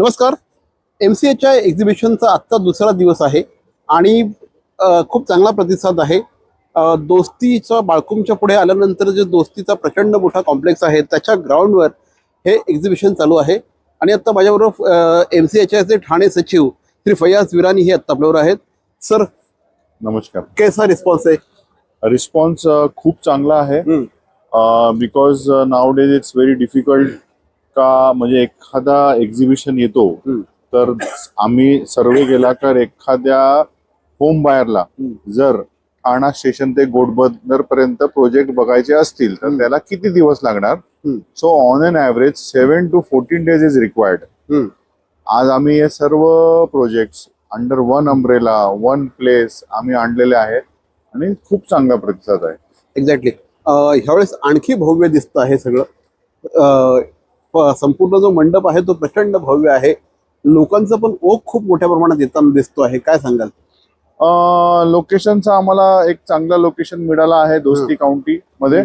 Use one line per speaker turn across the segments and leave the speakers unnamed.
नमस्कार. MCHI एक्झिबिशनचा आजचा दुसरा दिवस आहे आणि खूप चांगला प्रतिसाद आहे. दोस्तीच्या बाळकुमच्या पुढे आल्यानंतर जे दोस्तीचा प्रचंड मोठा कॉम्प्लेक्स आहे त्याच्या ग्राउंडवर हे एक्झिबिशन चालू आहे. आणि आता माझ्याबरोबर MCHIचे ठाणे सचिव श्री फयाज विरानी हे आता आपल्यावर आहेत. सर
नमस्कार.
कैसा रिस्पॉन्स आहे?
रिस्पॉन्स खूप चांगला आहे. Because nowadays it's very difficult का म्हणजे एखादा एक्झिबिशन येतो तर आम्ही सर्वे केला तर एखाद्या होम बायरला जर ठाणा स्टेशन ते गोडबंदर पर्यंत प्रोजेक्ट बघायचे असतील तर त्याला किती दिवस लागणार. So on an average 7 to 14 days is required. आज आम्ही हे सर्व projects under one umbrella one place आम्ही आणलेले आहेत आणि खूप चांगला प्रतिसाद आहे.
एक्झॅक्टली. ह्यावेळेस आणखी भव्य दिसतं आहे सगळं. संपूर्ण जो मंडप आहे तो प्रचंड भव्य आहे. लोकांचं पण ओघ खूप मोठ्या प्रमाणात येताना दिसतो आहे. काय सांगाल?
लोकेशनचा आम्हाला एक चांगला लोकेशन मिळाला आहे दोस्ती काउंटी मध्ये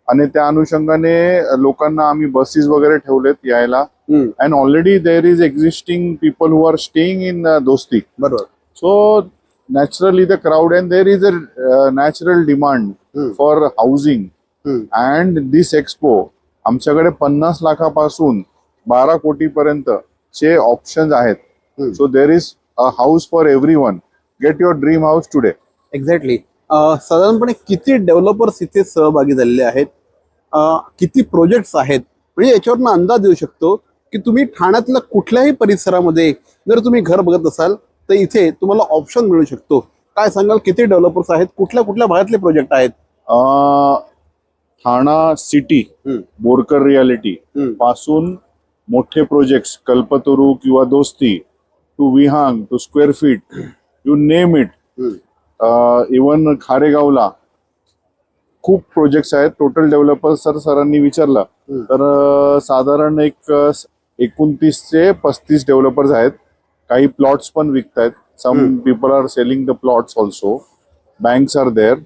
आणि त्या अनुषंगाने लोकांना आम्ही बसेस वगैरे ठेवलेत यायला. And already there is existing people who are staying in Dosti.
बरोबर.
So naturally the crowd and there is a natural demand for housing. And this expo आमच्याकडे 50 लाखापासून 12 कोटीपर्यंत चे ऑप्शन्स आहेत. So there is a house for everyone. Get your dream house today.
Exactly. साधारणपणे किती developers इथे सहभागी झालेले आहेत? किती प्रोजेक्ट्स आहेत? म्हणजे याच्यावरनं अंदाज येऊ शकतो की तुम्ही ठाण्यातल्या कुठल्याही परिसरामध्ये जर तुम्ही घर बघत असाल तर इथे तुम्हाला ऑप्शन मिळू शकतो. काय सांगाल, किती डेव्हलपर्स आहेत? कुठल्या कुठल्या भागातले प्रोजेक्ट आहेत?
ठाणा सिटी बोरकर रियालिटी पासून मोठे प्रोजेक्ट्स कल्पतरू किंवा Dosti to Vihang to square feet you name it. Even खारेगावला खूप प्रोजेक्ट्स आहेत. टोटल डेव्हलपर्स सरांनी विचारलं तर साधारण एक 29 ते 35 डेव्हलपर्स आहेत. काही प्लॉट्स पण विकतायत. Some people are selling the plots also. Banks are there.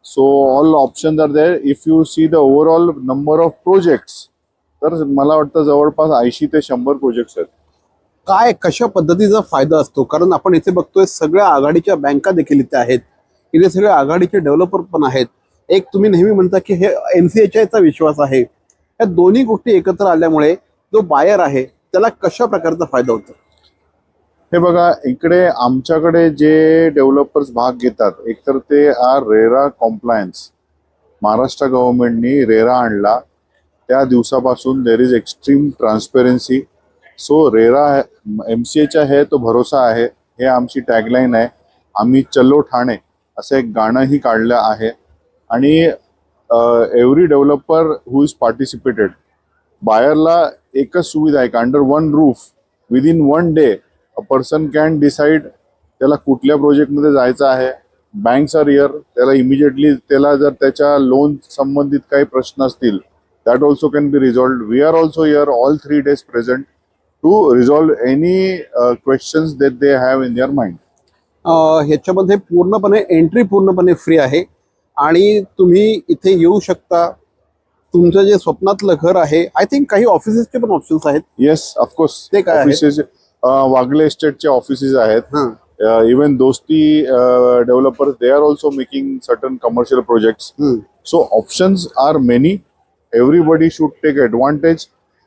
So all options are there. If you see the overall number of projects तर मला वाटतं जवळपास 80 ते 100 प्रोजेक्ट्स आहेत.
काय कशा पद्धतीचा फायदा असतो? कारण आपण इथे बघतोय सगळ्या आघाडीच्या बँका देखील इथे आहेत. इथे सगळे आघाडीचे डेव्हलपर पण आहेत. एक तुम्ही नेहमी म्हणता की हे MCHIचा विश्वास आहे. या दोन्ही गोष्टी एकत्र आल्यामुळे जो बायर आहे त्याला कशा प्रकारचा फायदा होतो?
हे बघा, इकडे आमच्याकडे जे डेव्हलपर्स भाग घेतात एकतर ते आर रेरा कॉम्प्लायन्स. महाराष्ट्र गव्हर्नमेंटनी रेरा आणला त्या दिवसापासून there is extreme transparency. So RERA MCHI है तो भरोसा आहे हे आमची टॅगलाईन आहे. आम्ही चलो ठाणे असं एक गाणंही काढलं आहे. आणि every developer who is participated बायरला एकच सुविधा आहे की under one roof within 1 day a person can decide त्याला कुठल्या प्रोजेक्टमध्ये जायचं आहे. Banks are here. त्याला इमिजिएटली त्याला जर त्याच्या लोन संबंधित काही प्रश्न असतील that also can be resolved. We are also here all 3 days present to resolve any questions that they have in their mind.
ह्याच्यामध्ये एंट्री पूर्णपणे फ्री आहे आणि तुम्ही इथे येऊ शकता. तुमचं जे स्वप्नातलं घर आहे, आय थिंक काही ऑफिसेसचे पण ऑप्शन्स आहेत.
Yes, of course.
ते काय
ऑफिसेस वागले एस्टेटचे ऑफिसेस आहेत. Even Dosti developers they are also making certain commercial projects. So options are many. Everybody should take advantage.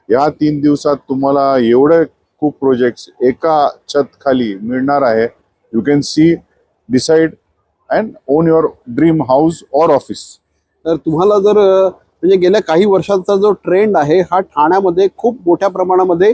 या 3 दिवसात तुम्हाला एवढे खूप प्रोजेक्ट्स एका छत खाली मिळणार आहे. You can see, decide and on your dream house or office.
तर तुम्हाला जर म्हणजे गेल्या काही वर्षांचा जो ट्रेंड आहे हा ठाण्यामध्ये खूप मोठ्या प्रमाणामध्ये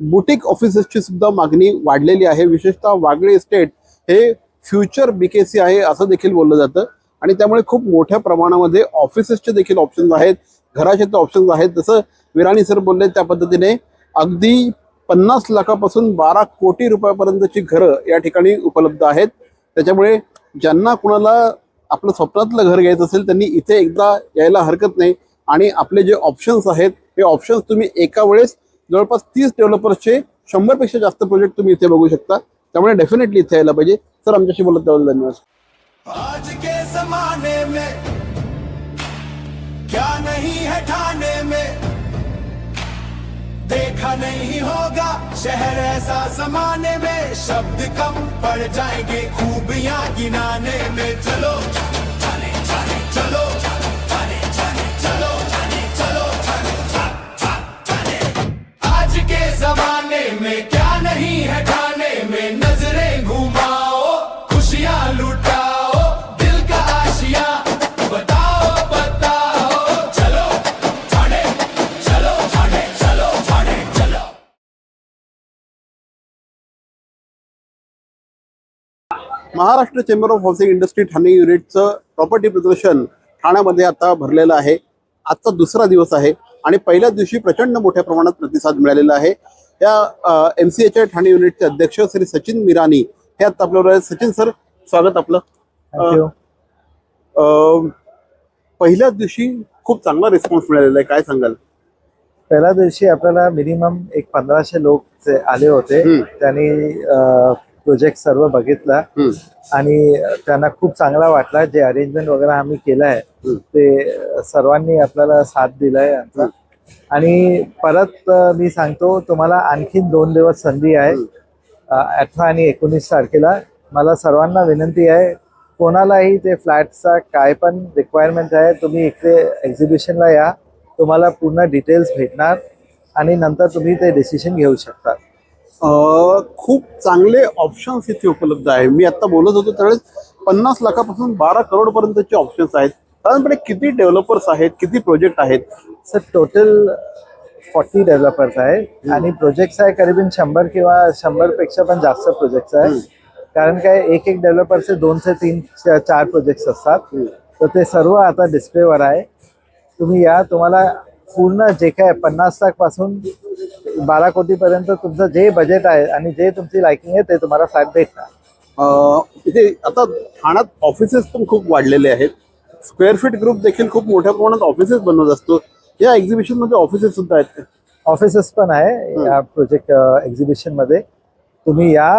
बुटीक ऑफिसेसची सुद्धा मागणी वाढलेली आहे. विशेषतः वागळे इस्टेट हे फ्युचर BKC आहे असं देखील बोललं जातं. आणि त्यामुळे खूप मोठ्या प्रमाणामध्ये ऑफिसेसचे देखील ऑप्शन्स आहेत, घराचे तर ऑप्शन्स आहेत. जसं विराणी सर बोलले त्या पद्धतीने अगदी 50 लाखापासून 12 कोटी रुपयापर्यंतची घरं या ठिकाणी उपलब्ध आहेत. त्याच्यामुळे ज्यांना कुणाला आपलं स्वप्नातलं घर घ्यायचं असेल त्यांनी इथे एकदा यायला हरकत नाही. आणि आपले जे ऑप्शन्स आहेत हे ऑप्शन्स तुम्ही एका वेळेस जवळपास 30 डेव्हलपर्सचे 100 पेक्षा जास्त प्रोजेक्ट तुम्ही इथे बघू शकता. त्यामुळे डेफिनेटली इथे यायला पाहिजे. सर, आमच्याशी बोलत त्याबद्दल धन्यवाद.
आज के जमाने में क्या नहीं है ठाणे में देख देखा नहीं होगा शहर ऐसा जमाने में, शब्द कम पड़ जाएंगे खूबियां गिनाने में। चलो जाने जाने चलो जाने जाने चलो जाने चलो जाने जाने। आज के जमाने में क्या नहीं है ठाने में, नजरें घुमाओ खुशियां लुटाओ, दिल का आशिया बताओ बताओ। चलो ठाणे चलो ठाणे चलो ठाणे चलो।
Maharashtra chamber of housing industry Thane युनिटचं प्रॉपर्टी प्रदर्शन ठाण्यामध्ये आता भरलेलं आहे. आजचा दुसरा दिवस आहे आणि पहिल्याच दिवशी प्रचंड मोठ्या प्रमाणात प्रतिसाद मिळालेला आहे. या MCAच्या ठाणे युनिटचे अध्यक्ष श्री सचिन मिरानी हे आता आपल्याबरोबर आहेत. सचिन सर, स्वागत आपलं.
थँक्यू.
पहिल्याच दिवशी खूप चांगला रिस्पॉन्स मिळालेला आहे, काय सांगाल?
पहिल्या दिवशी आपल्याला मिनिमम एक 1500 लोक जे आले होते. त्यांनी प्रोजेक्ट सर्व बघितला आणि त्यांना खूप चांगला वाटला. जे अरेंजमेंट वगैरे आम्ही केलं आहे ते सर्वांनी आपल्याला साथ दिलाय आमचा. आणि परत मी सांगतो तुम्हाला आणखीन 2 दिवस संधी आहे, 18 आणि 19 तारखेला. मला सर्वांना विनंती आहे, कोणालाही ते फ्लॅटचा काय पण रिक्वायरमेंट आहे तुम्ही इकडे एक्झिबिशनला या, तुम्हाला पूर्ण डिटेल्स भेटणार आणि नंतर तुम्ही ते डिसिजन घेऊ शकता.
खूप चांगले ऑप्शन्स इथे उपलब्ध आहे. मी आता बोलत होतो त्यावेळेस 50 लाखापासून 12 करोड पर्यंतचे ऑप्शन्स आहेत. साधारणपणे किती डेव्हलपर्स आहेत, किती प्रोजेक्ट आहेत?
सर टोटल 40 डेव्हलपर्स आहे आणि प्रोजेक्ट्स आहे करीबन 100 किंवा 100 पेक्षा पण जास्त प्रोजेक्ट्स आहे. कारण काय एक डेव्हलपरचे 2 ते 3 4 प्रोजेक्ट्स असतात. तर ते सर्व आता डिस्प्लेवर आहे. तुम्ही या, तुम्हाला पूर्ण जे काय 50 लाख पासून 12 कोटीपर्यंत तुमचं जे बजेट आहे आणि जे तुमची लायकिंग आहे ते तुम्हाला फ्लॅट भेटणार.
इथे आता ठाण्यात ऑफिसेस पण खूप वाढलेले आहेत. स्क्वेअर फीट ग्रुप देखील खूप मोठ्या प्रमाणात ऑफिसेस बनवत असतो. या एक्झिबिशन मध्ये ऑफिसेस सुद्धा आहेत का?
ऑफिसेस पण आहे या प्रोजेक्ट एक्झिबिशन मध्ये. तुम्ही या,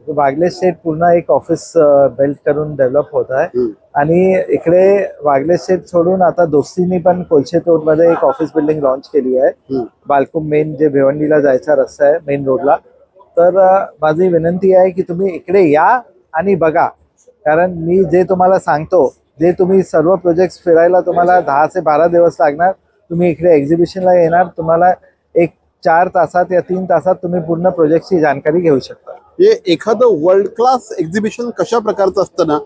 वागले स्टेट पूर्ण एक ऑफिस बिल्ड करून डेव्हलप होत आहे. आणि इकडे वागले स्टेट सोडून आता दोस्तीनी पण कोलशेत रोड मध्ये एक ऑफिस बिल्डिंग लॉन्च केली आहे. बालकुम मेन जे भिवंडीला जायचा रस्ता आहे मेन रोडला. तर माझी विनंती आहे की तुम्ही इकडे या आणि बघा. कारण मी जे तुम्हाला सांगतो, जे तुम्ही सर्व प्रोजेक्ट्स फिरायला तुम्हाला 10 ते 12 दिवस लागणार, तुम्ही इकडे एक्झिबिशनला येणार, तुम्हाला एक 4 तासात या 3 तासात तुम्ही पूर्ण प्रोजेक्टची जानकारी घेऊ शकता.
हे एखादं वर्ल्ड क्लास एक्झिबिशन कशा प्रकारचं असतं ना,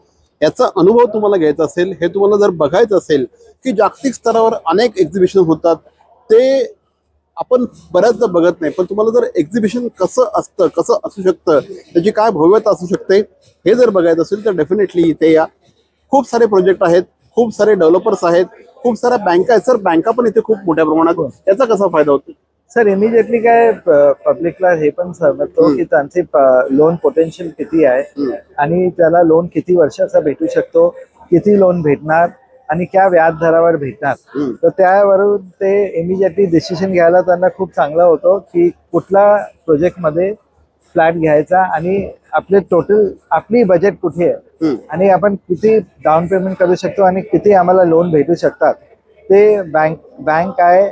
याचा अनुभव तुम्हाला घ्यायचा असेल, हे तुम्हाला जर बघायचं असेल की जागतिक स्तरावर अनेक एक्झिबिशन होतात, ते आपण बऱ्याचदा बघत नाही. पण तुम्हाला जर एक्झिबिशन कसं असतं, कसं असू शकतं, त्याची काय भव्यता असू शकते, हे जर बघायचं असेल तर डेफिनेटली इथे या. खूप सारे प्रोजेक्ट आहेत, खूप सारे डेव्हलपर्स आहेत, खूप साऱ्या बँका आहेत. सर, बँका पण इथे खूप मोठ्या प्रमाणात, याचा कसा फायदा होतो?
सर इमिजिएटली काय पब्लिकला हे पण समजतो की त्यांचे लोन पोटेन्शियल किती आहे आणि त्याला लोन किती वर्षाचा भेटू शकतो, किती लोन भेटणार आणि क्या व्याज दरावर भेटणार. तर त्यावरून ते इमिजिएटली डिसिजन घ्यायला त्यांना खूप चांगला होतो की कुठला प्रोजेक्टमध्ये फ्लॅट घ्यायचा आणि आपले टोटल आपली बजेट कुठे आहे आणि आपण किती डाऊन पेमेंट करू शकतो आणि किती आम्हाला लोन भेटू शकतात. ते बँक आहे,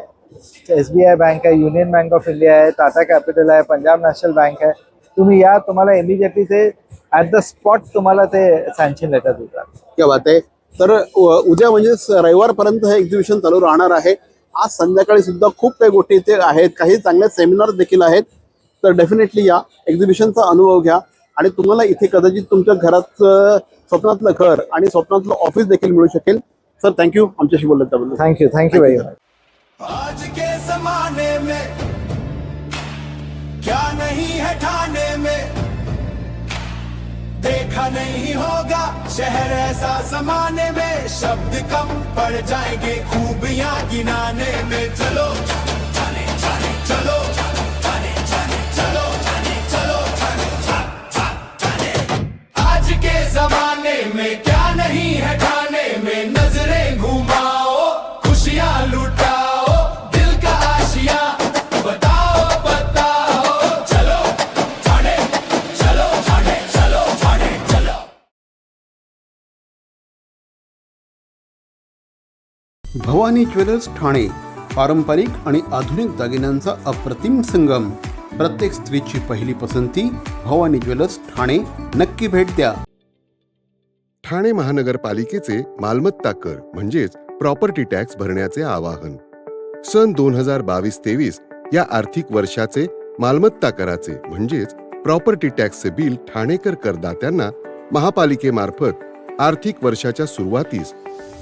SBI बँक आहे, युनियन बँक ऑफ इंडिया आहे, टाटा कॅपिटल आहे, पंजाब नॅशनल बँक आहे. तुम्ही या, तुम्हाला इमिजिएटली ते ॲट द स्पॉट तुम्हाला ते सँक्शन लेटर देतात.
क्या बात आहे. तर उद्या म्हणजे रविवारपर्यंत हे एक्झिबिशन चालू राहणार आहे. आज संध्याकाळी सुद्धा खूप काही गोष्टी इथे आहेत, काही चांगले सेमिनार देखील आहेत. तर डेफिनेटली या, एक्झिबिशनचा अनुभव घ्या आणि तुम्हाला इथे कदाचित तुमच्या घराचं स्वप्नातलं घर आणि स्वप्नातलं ऑफिस देखील मिळू शकेल. सर, थँक्यू आमच्याशी बोलत त्याबद्दल.
Thank you very much.
आज के जमाने में क्या नहीं है ठाने में, देखा नहीं होगा शहर ऐसा जमाने में, शब्द कम पड़ जाएंगे खूबियां गिनाने में। चलो जाने जाने चलो जाने जाने चलो जाने चलो जाने जाने। आज के जमाने में क्या नहीं है ठाने में, नजरें घुमाओ खुशियां लुटाओ, दिल का आशिया बताओ बताओ। चलो ठाणे चलो ठाणे चलो ठाणे चलो।
भवानी ज्वेलर्स ठाणे, पारंपरिक आणि आधुनिक दागिन्यांचा अप्रतिम संगम. प्रत्येक स्त्रीची पहिली पसंती भवानी ज्वेलर्स ठाणे. नक्की भेट द्या.
ठाणे महानगरपालिकेचे मालमत्ता कर म्हणजेच प्रॉपर्टी टॅक्स भरण्याचे आवाहन. सन 2022-23 या आर्थिक वर्षाचे मालमत्ता कराचे म्हणजेच प्रॉपर्टी टॅक्सचे बिल ठाणेकर करदात्यांना महापालिकेमार्फत आर्थिक वर्षाच्या सुरुवातीस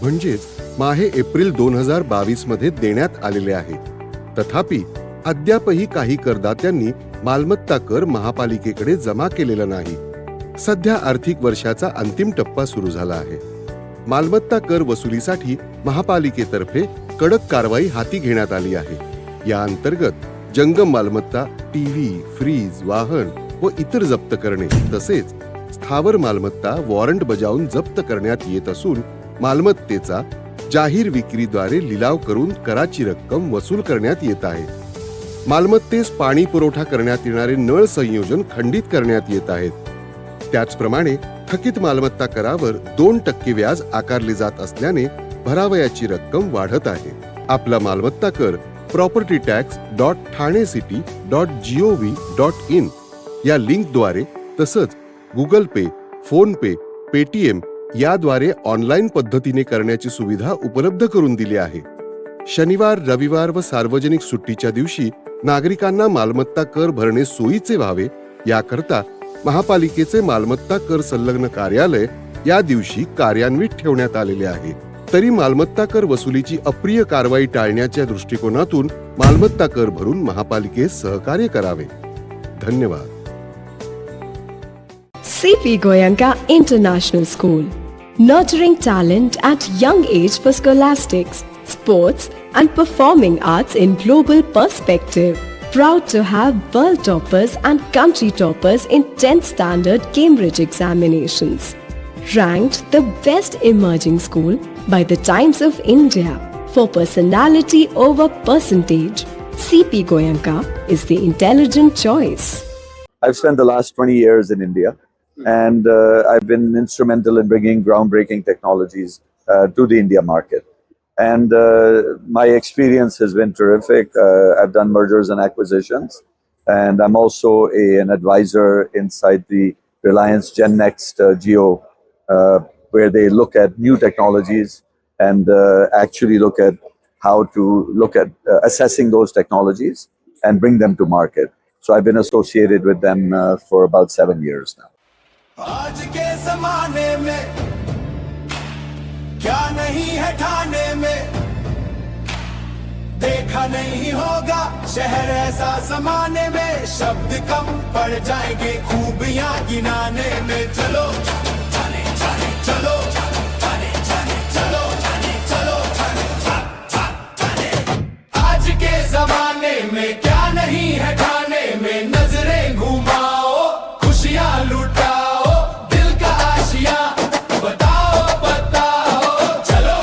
म्हणजेच माहे एप्रिल 2022 मध्ये देण्यात आलेले आहे. तथापि अद्यापही काही करदात्यांनी मालमत्ता कर महापालिकेकडे जमा केलेला नाही. सध्या आर्थिक वर्षाचा अंतिम टप्पा सुरू झाला आहे. मालमत्ता कर वसुलीसाठी महापालिकेतर्फे कडक कारवाई हाती घेण्यात आली आहे. या अंतर्गत जंगम मालमत्ता, टीव्ही, फ्रीज, वाहन व इतर जप्त करणे तसेच स्थावर मालमत्ता वॉरंट बजावून जप्त करण्यात येत असून मालमत्तेचा जाहीर विक्रीद्वारे लिलाव करून कराची रक्कम वसूल करण्यात येत आहे. मालमत्तेस पाणी पुरवठा करण्यात येणारे नळ संयोजन खंडित करण्यात येत आहेत. त्याचप्रमाणे थकीत मालमत्ता करावर 2% व्याज आकारले जात असल्याने भरावयाची रक्कम वाढत आहे. आपला मालमत्ता कर propertytax.thanecity.gov.in या लिंकद्वारे तसंच गुगल पे, फोन पे, पेटीएम याद्वारे ऑनलाईन पद्धतीने करण्याची सुविधा उपलब्ध करून दिली आहे. शनिवार, रविवार व सार्वजनिक सुट्टीच्या दिवशी नागरिकांना मालमत्ता कर भरणे सोयीचे व्हावे याकरता महापालिकेचे मालमत्ता कर संलग्न कार्यालय या दिवशी कार्यान्वित ठेवण्यात आलेले आहे. तरी मालमत्ता कर वसुलीची अप्रिय कारवाई टाळण्याच्या दृष्टिकोनातून मालमत्ता कर भरून महापालिकेस सहकार्य करावे. धन्यवाद.
CP Goenka International School, nurturing talent at young age for scholastics, sports and performing arts in global perspective. Proud to have world toppers and country toppers in 10th standard Cambridge examinations. Ranked the best emerging school by the Times of India for personality over percentage, CP Goenka is the intelligent choice.
I've spent the last 20 years in India, and I've been instrumental in bringing groundbreaking technologies to the India market. And my experience has been terrific. I've done mergers and acquisitions, and I'm also an advisor inside the Reliance GenNext Geo, where they look at new technologies and actually look at how to look at assessing those technologies and bring them to market. So I've been associated with them for about 7 years now.
आज के जमाने में क्या नहीं है ठाणे में, देखा नहीं होगा शहर ऐसा जमाने में. शब्द कम पड़ जाएंगे खूबियां गिनाने में. चलो ठाणे ठाणे चलो ठाणे ठाणे चलो ठाणे चलो ठाणे ठाणे. आज के जमाने में क्या नहीं है ठाणे में. नजरें घुमाओ, खुशियां लुटाओ, दिल का आशिया बताओ बताओ. चलो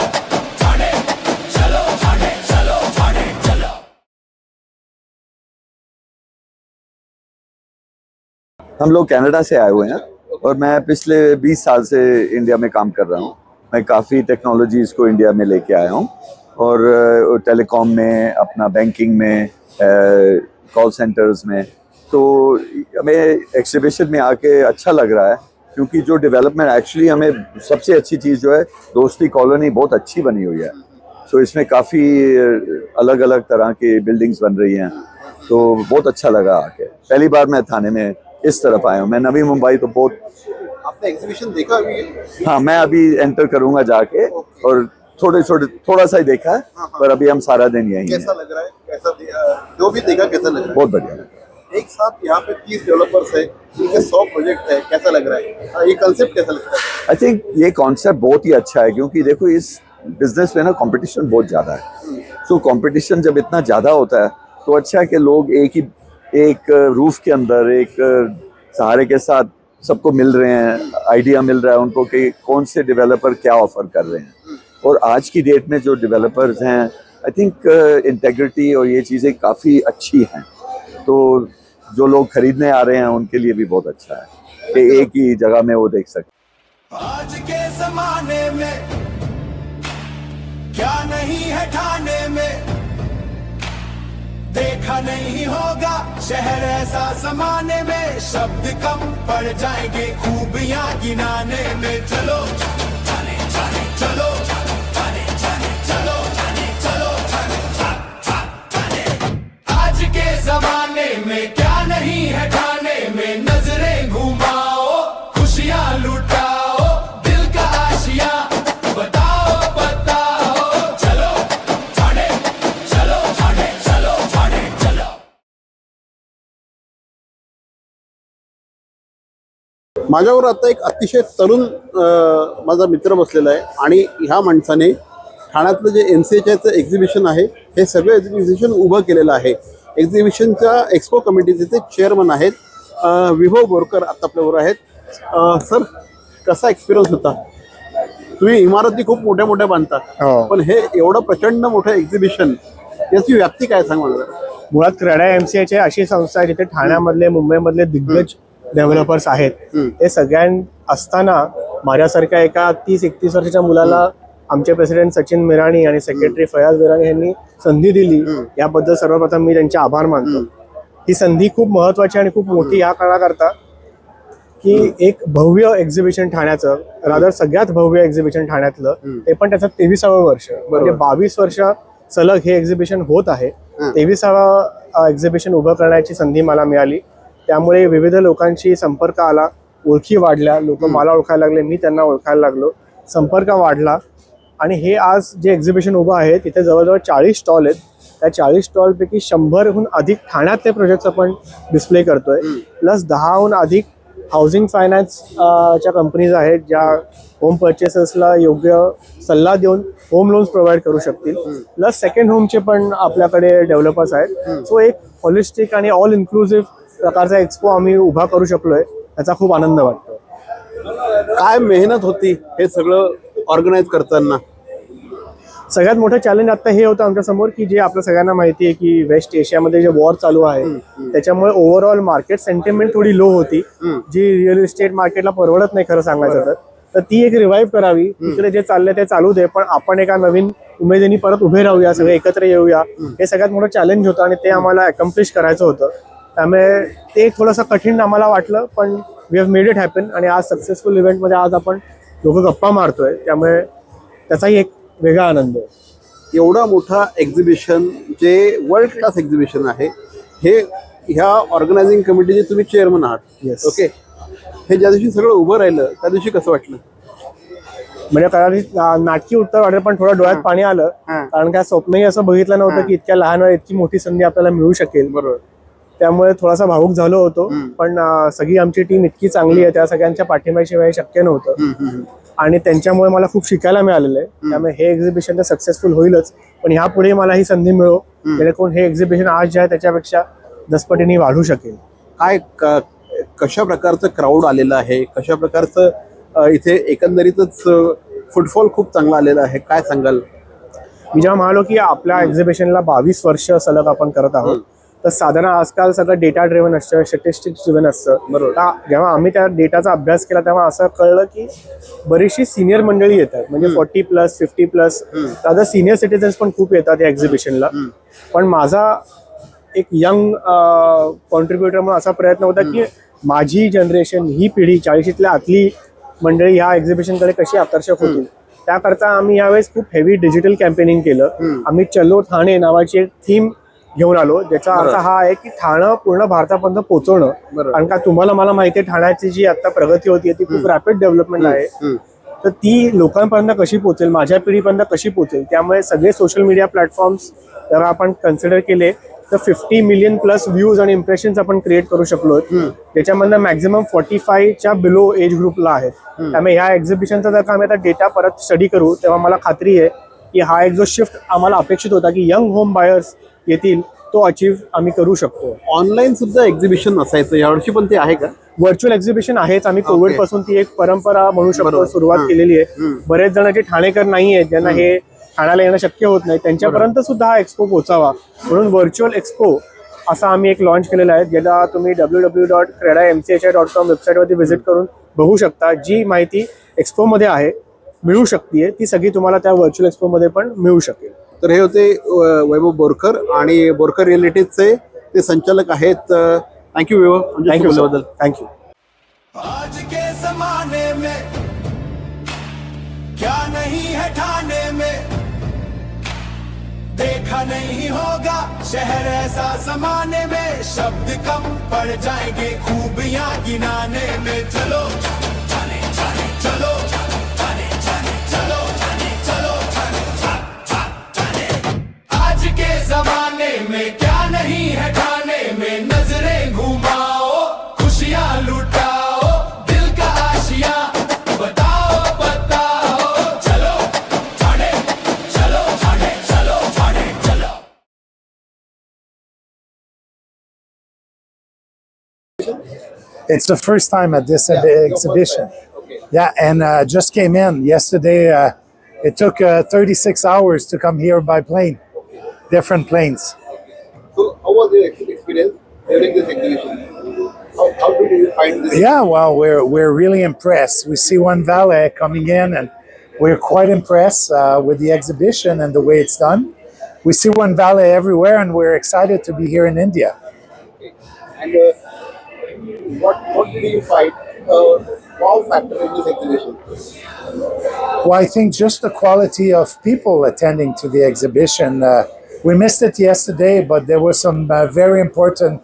ठाणे चलो ठाणे चलो ठाणे चलो.
हम लोग कनाडा से आए हुए हैं और मैं पिछले 20 साल से इंडिया में काम कर रहा हूँ. मैं काफ़ी टेक्नोलॉजीज़ को इंडिया में लेके आया हूँ और टेलीकॉम में, अपना बैंकिंग में, कॉल सेंटर्स में. तो हमें एग्जीबिशन में आके अच्छा लग रहा है क्योंकि जो डेवलपमेंट एक्चुअली हमें सबसे अच्छी चीज़ जो है, दोस्ती कॉलोनी बहुत अच्छी बनी हुई है. सो इसमें काफ़ी अलग अलग तरह की बिल्डिंग्स बन रही हैं, तो बहुत अच्छा लगा आके. पहली बार मैं थाने में इस तरफ आया हूँ. मैं नवी मुंबई तो बहुत.
आपने एग्जीबिशन देखा अभी?
हाँ, मैं अभी एंटर करूंगा जाके और थोड़ा सा ही देखा है, पर अभी हम सारा दिन यहीं हैं.
कैसा लग रहा है? जो भी देखा कैसा लग रहा है?
बहुत बढ़िया.
एक साथ यहाँ पे 30 डेवलपर्स है, इनके 100 प्रोजेक्ट है. कैसा लग रहा है? ये कंसेप्ट कैसा लगता है?
आई थिंक ये कॉन्सेप्ट बहुत ही अच्छा है क्योंकि देखो इस बिजनेस में ना कंपटीशन बहुत ज़्यादा है. सो कंपटीशन जब इतना ज़्यादा होता है तो अच्छा है कि लोग एक रूफ के अंदर, एक सहारे के साथ सबको मिल रहे हैं, आइडिया मिल रहा है उनको कि कौन से डेवलपर क्या ऑफर कर रहे हैं. और आज की डेट में जो डेवलपर्स हैं, आई थिंक इंटेग्रिटी और ये चीज़ें काफ़ी अच्छी हैं. तो जो लोग खरीदने आ रहे हैं उनके लिए भी बहुत अच्छा है कि एक ही जगह में वो देख सकते.
आज के जमाने में क्या नहीं है ठाणे में, देखा नहीं होगा शहर ऐसा समाने में, शब्द कम पड़ जाएंगे खूबियां गिनाने में। चलो जाने जाने चलो जाने जाने चलो जाने चलो जाने जाने। आज के जमाने में क्या नहीं है खाने में, नजरें घुमाओ खुशियां लुटाओ, दिल का आशिया बताओ बताओ। चलो जाने चलो जाने चलो जाने चलो।
माझ्यावर आता एक अतिशय तरुण माझा मित्र बसलेला आहे आणि ह्या माणसाने ठाण्यातलं जे NCHIचं एक्झिबिशन आहे हे सगळं एक्झिबिशन उभं केलेलं आहे. एक्झिबिशनच्या एक्सपो कमिटीचे ते चेअरमन आहेत. विभव बोरकर आता आपल्याबरोबर आहेत. सर, कसा एक्सपिरियन्स होता? तुम्ही इमारती खूप मोठ्या मोठ्या बांधता, पण हे एवढं प्रचंड मोठं एक्झिबिशन, याची व्याप्ती काय सांग मला?
मुळात क्रेडा MCHI अशी संस्था आहे जिथे ठाण्यामधले मुंबईमधले दिग्गज डेव्हलपर्स आहेत. ते सगळ्यां असताना माझ्यासारख्या एका 30-31 वर्षाच्या मुलाला आमचे प्रेसिडेंट सचिन मिराणी आणि सेक्रेटरी फयाज मिराणी यांनी संधी दिली, याबद्दल सर्वप्रथम मी त्यांचे आभार मानतो. ही संधी खूप महत्वाची आणि खूप मोठी या काळाकरता की एक भव्य एक्झिबिशन ठाण्याचं, रादर सगळ्यात भव्य एक्झिबिशन ठाण्यातलं, ते पण त्याचं 23वे वर्ष, म्हणजे 22 वर्ष सलग हे एक्झिबिशन होत आहे. 23वा एक्झिबिशन उभं करण्याची संधी मला मिळाली. त्यामुळे विविध लोकांशी संपर्क आला, ओळखी वाढल्या, लोक मला ओळखायला लागले, मी त्यांना ओळखायला लागलो, संपर्क वाढला. आणि हे आज जे एक्झिबिशन उभं आहे तिथे जवळजवळ 40 स्टॉल आहेत. त्या 40 स्टॉलपैकी 100हून अधिक ठाण्यातले प्रोजेक्ट्स आपण डिस्प्ले करतोय, प्लस 10हून अधिक हाऊसिंग फायनान्स च्या कंपनीज आहेत ज्या होम परचेसेसला योग्य सल्ला देऊन होम लोन्स प्रोव्हाइड करू शकतील, प्लस सेकंड होमचे पण आपल्याकडे डेव्हलपर्स आहेत. सो एक होलिस्टिक आणि ऑल इन्क्लुसिव्ह प्रकारचा एक्सपो आम्ही उभा करू शकलोय, याचा खूप आनंद वाटतो.
काय मेहनत होती हे सगळं ऑर्गनाईज करताना?
सगळ्यात मोठं चॅलेंज आता हे होतं आमच्यासमोर की जे आपल्या सगळ्यांना माहिती आहे की वेस्ट एशियामध्ये जे वॉर चालू आहे त्याच्यामुळे ओव्हरऑल मार्केट सेंटिमेंट थोडी लो होती, जी रिअल इस्टेट मार्केटला परवडत नाही खरं सांगायचं तर ती एक रिवाईव्ह करावी. इकडे जे चाललंय ते चालू दे, पण आपण एका नवीन उमेदीने परत उभे राहूया, सगळे एकत्र येऊया, हे सगळ्यात मोठं चॅलेंज होतं आणि ते आम्हाला अकम्प्लिश करायचं होतं. त्यामुळे ते थोडंसं कठीण आम्हाला वाटलं, पण we have made it happen. आणि आज सक्सेसफुल इव्हेंटमध्ये आज आपण लोक गप्पा मारतोय, त्यामुळे त्याचाही एक वेगळा आनंद आहे.
एवढा मोठा एक्झिबिशन, जे वर्ल्ड क्लास एक्झिबिशन आहे, हे ह्या ऑर्गनायझिंग कमिटीचे तुम्ही चेअरमन आहात.
Yes.
ओके, हे ज्या दिवशी सगळं उभं राहिलं त्या दिवशी कसं वाटलं?
म्हणजे कदाचित नाटकी उत्तर वाटेल, पण थोडं डोळ्यात पाणी आलं, कारण काय स्वप्नही असं बघितलं नव्हतं की इतक्या लहान वेळेत इतकी मोठी संधी आपल्याला मिळू शकेल.
बरोबर.
त्यामुळे थोडासा भावुक झालो होतो, पण सगळी आमची टीम इतकी चांगली आहे, त्या सगळ्यांच्या पाठिंब्याशिवाय शक्य नव्हतं. आणि त्यांच्यामुळे मला खूप शिकायला मिळालेलं आहे. त्यामुळे हे एक्झिबिशन तर सक्सेसफुल होईलच, पण ह्यापुढे मला ही संधी मिळो, जेणेकरून हे एक्झिबिशन आज जे आहे त्याच्यापेक्षा 10 पटीने वाढू शकेल.
काय कशा प्रकारचं क्राऊड आलेलं आहे, कशा प्रकारचं इथे एकंदरीतच फुटफॉल खूप चांगला आलेला आहे, काय सांगाल?
मी जेव्हा म्हणालो की आपल्या एक्झिबिशनला 22 वर्ष सलग आपण करत आहोत, तर साधारण आजकाल सगळं डेटा ड्रिव्हन असतं, स्टॅटिस्टिक्स ड्रिव्हन असतं. बरोबर. जेव्हा आम्ही त्या डेटाचा अभ्यास केला तेव्हा असं कळलं की बरीचशी सिनियर मंडळी येतात, म्हणजे 40+, 50+, आता सिनियर सिटीजन्स पण खूप येतात या एक्झिबिशनला. पण माझा एक यंग कॉन्ट्रीब्युटर म्हणून असा प्रयत्न होता की माझी जनरेशन, ही पिढी 40च्या आतली मंडळी ह्या एक्झिबिशनकडे कशी आकर्षक होतील, त्याकरता आम्ही यावेळेस खूप हेवी डिजिटल कॅम्पेनिंग केलं. आम्ही चलो ठाणे नावाची एक थीम घेऊन आलो, ज्याचा अर्थ हा आहे की ठाणं पूर्ण भारतापर्यंत पोहोचवणं. कारण का तुम्हाला मला माहिती आहे ठाण्याची जी आता प्रगती होती ती खूप रॅपिड डेव्हलपमेंट आहे, तर ती लोकांपर्यंत कशी पोहोचेल, माझ्या पिढीपर्यंत कशी पोहोचेल. त्यामुळे सगळे सोशल मीडिया प्लॅटफॉर्म्स जर आपण कन्सिडर केले तर 50 मिलियन प्लस व्ह्यूज आणि इम्प्रेशन्स आपण क्रिएट करू शकलो, ज्याच्यामधनं मॅक्झिमम 45च्या बिलो एज ग्रुपला आहेत. त्यामुळे ह्या एक्झिबिशनचा जर का आम्ही आता डेटा परत स्टडी करू तेव्हा मला खात्री आहे की हा एक जो शिफ्ट आम्हाला अपेक्षित होता की यंग होम बायर्स येतील, तो अचीव्ह आम्ही करू शकतो.
ऑनलाईन सुद्धा एक्झिबिशन असायचं, यावर्षी पण ते आहे का?
व्हर्च्युअल एक्झिबिशन आहेच. आम्ही कोविड पासून ती एक परंपरा म्हणू शकतो सुरुवात केलेली आहे. बरेच जण जे ठाणेकर नाही आहेत, ज्यांना हे ठाण्याला येणं शक्य होत नाही, त्यांच्यापर्यंत सुद्धा हा एक्सपो पोहोचावा म्हणून व्हर्च्युअल एक्सपो असा आम्ही एक लॉन्च केलेला आहे, ज्याला तुम्ही www.credamchi.com वेबसाईटवरती व्हिजिट करून बघू शकता. जी माहिती एक्सपोमध्ये आहे मिळू शकते ती सगळी तुम्हाला त्या व्हर्च्युअल एक्सपोमध्ये पण मिळू शकेल.
तर हे होते वैभव बोरकर आणि बोरकर रिलेटेडचे ते संचालक आहेत. थँक्यू वैभव आमच्याशी
थँक्यू
बोलल्याबद्दल.
थँक्यू.
आज के जमाने में क्या नहीं है ठाने में, देखा नहीं होगा शहर ऐसा जमाने में, शब्द कम पड़ जाएंगे खूबियां गिनाने में. चलो जाने जाने चलो जाने जाने चलो जाने चलो जाने. आज के जमाने में क्या नहीं है ठाने में, नजरें घुमाओ खुशियां लुटाओ, दिल का आशिया बताओ बताओ. चलो जाने चलो जाने चलो जाने चलो.
It's the first time at this exhibition. Yeah, and just came in yesterday. It took 36 hours to come here by plane, different planes.
So how was your experience during this exhibition? How did you find this?
Yeah, well, we're really impressed. We see One Valley coming in, and we're quite impressed with the exhibition and the way it's done. We see One Valley everywhere, and we're excited to be here in India.
And what did you find wow factor in this exhibition?
Well, I think just the quality of people attending to the exhibition. We missed it yesterday, but there were some very important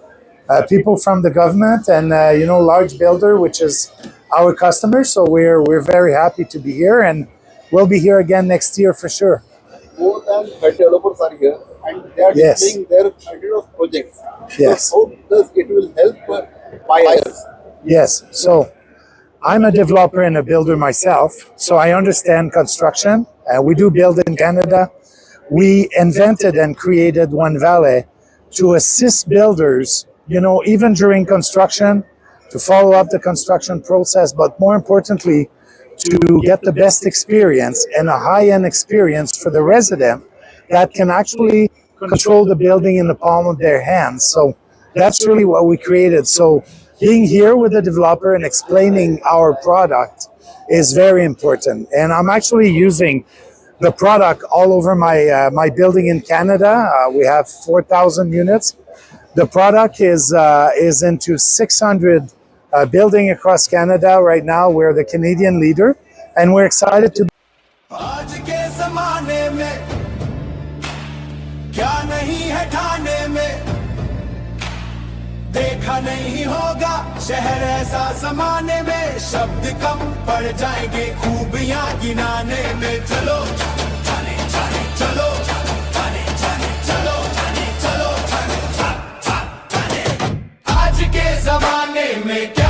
people from the government and large builder, which is our customer. So we're very happy to be here, and we'll be here again next year for sure.
More than 30 developers are here, and they are
Yes.
displaying their hundred of projects.
Yes.
So how does it will help buyers?
Yes. So I'm a developer and a builder myself, so I understand construction. We do build in Canada. We invented and created One Valley to assist builders, even during construction, to follow up the construction process, but more importantly, to get the best experience and a high-end experience for the resident that can actually control the building in the palm of their hands. So that's really what we created. So being here with the developer and explaining our product is very important. And I'm actually using the product all over my building in Canada. We have 4,000 units. The product is into 600 building across Canada right now. We're the Canadian leader, and we're excited to.
आज के जमाने में क्या नहीं है ठाने में, देखा नहीं होगा शहर ऐसा जमाने में, शब्द कम पड़ जाएंगे खूबियां गिनाने में. चलो जाने जाने चलो जाने जाने चलो जाने चलो जाने. आज के जमाने में क्या